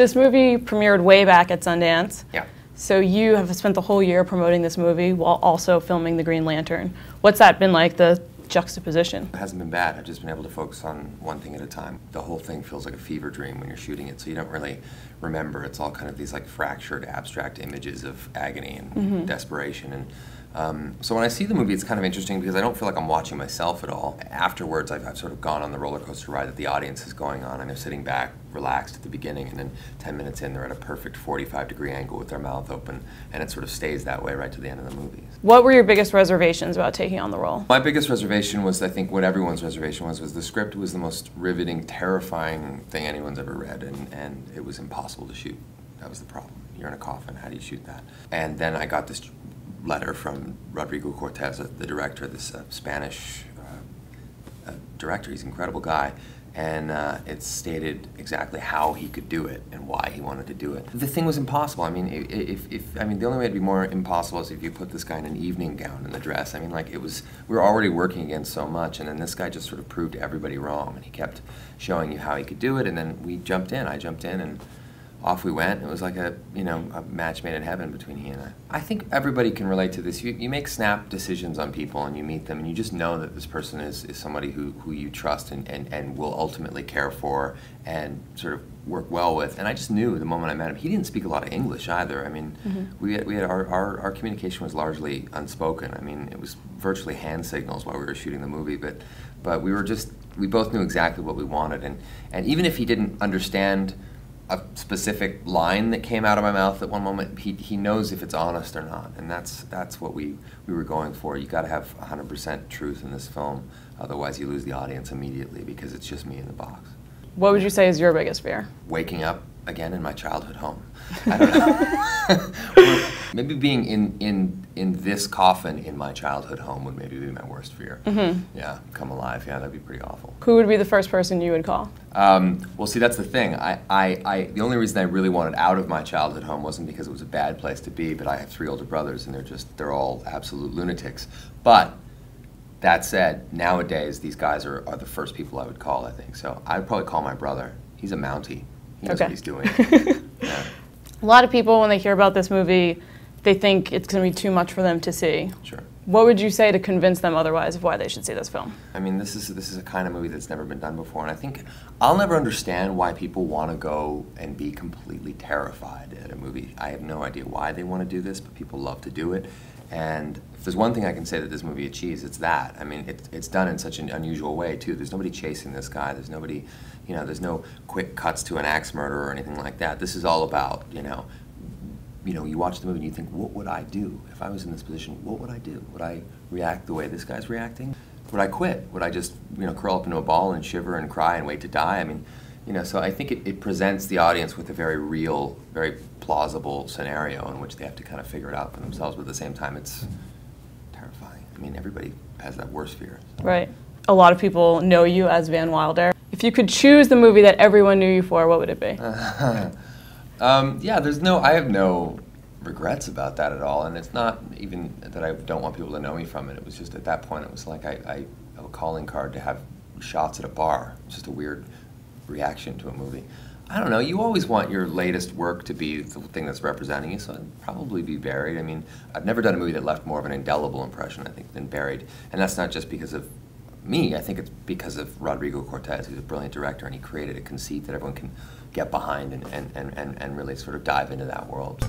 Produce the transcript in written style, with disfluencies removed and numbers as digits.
This movie premiered way back at Sundance. Yeah. So you have spent the whole year promoting this movie while also filming The Green Lantern. What's that been like, the juxtaposition? It hasn't been bad. I've just been able to focus on one thing at a time. The whole thing feels like a fever dream when you're shooting it, so you don't really remember. It's all kind of these like fractured, abstract images of agony and desperation. And so when I see the movie, it's kind of interesting because I don't feel like I'm watching myself at all. Afterwards, I've sort of gone on the roller coaster ride that the audience is going on, and they're sitting back, relaxed at the beginning, and then 10 minutes in, they're at a perfect 45-degree angle with their mouth open, and it sort of stays that way right to the end of the movie. What were your biggest reservations about taking on the role? My biggest reservation was, I think what everyone's reservation was the script was the most riveting, terrifying thing anyone's ever read, and it was impossible to shoot. That was the problem. You're in a coffin, how do you shoot that? And then I got this letter from Rodrigo Cortés, the director, this Spanish director. He's an incredible guy, and it stated exactly how he could do it and why he wanted to do it. The thing was impossible. I mean, the only way it'd be more impossible is if you put this guy in an evening gown and the dress. I mean, like, we were already working against so much, and then this guy just sort of proved everybody wrong, and he kept showing you how he could do it, and then we jumped in. I jumped in, and off we went. It was like a match made in heaven between he and I. I think everybody can relate to this. You make snap decisions on people, and you meet them, and you just know that this person is somebody who you trust and will ultimately care for and sort of work well with. And I just knew the moment I met him. He didn't speak a lot of English either. I mean, we had our communication was largely unspoken. I mean, it was virtually hand signals while we were shooting the movie, but we both knew exactly what we wanted, and even if he didn't understand a specific line that came out of my mouth at one moment, he knows if it's honest or not, and that's what we were going for. You got to have 100% truth in this film, otherwise you lose the audience immediately because it's just me in the box. What would you say is your biggest fear? Waking up again in my childhood home. I don't know. Maybe being in this coffin in my childhood home would maybe be my worst fear. Yeah, come alive. Yeah, that'd be pretty awful. Who would be the first person you would call? Well, see, that's the thing. The only reason I really wanted out of my childhood home wasn't because it was a bad place to be, but I have 3 older brothers, and they're all absolute lunatics. But that said, nowadays these guys are the first people I would call, I think. So I'd probably call my brother. He's a Mountie. He knows what he's doing. Yeah. A lot of people, when they hear about this movie, they think it's going to be too much for them to see. Sure. What would you say to convince them otherwise of why they should see this film? I mean, this is a kind of movie that's never been done before, and I think I'll never understand why people want to go and be completely terrified at a movie. I have no idea why they want to do this, but people love to do it. And if there's one thing I can say that this movie achieves, it's that. I mean, it's done in such an unusual way, too. There's nobody chasing this guy. There's nobody, there's no quick cuts to an axe murder or anything like that. This is all about, you watch the movie and you think, what would I do? If I was in this position, what would I do? Would I react the way this guy's reacting? Would I quit? Would I just, curl up into a ball and shiver and cry and wait to die? I mean, so I think it presents the audience with a very real, very plausible scenario in which they have to kind of figure it out for themselves, but at the same time it's terrifying. I mean, everybody has that worst fear. So. Right. A lot of people know you as Van Wilder. If you could choose the movie that everyone knew you for, what would it be? Yeah, I have no regrets about that at all, and it's not even that I don't want people to know me from it. It was just at that point, it was like I have a calling card to have shots at a bar. It's just a weird reaction to a movie. I don't know, you always want your latest work to be the thing that's representing you, so I'd probably be Buried. I mean, I've never done a movie that left more of an indelible impression, I think, than Buried. And that's not just because of me, I think it's because of Rodrigo Cortés, who's a brilliant director, and he created a conceit that everyone can get behind and really sort of dive into that world.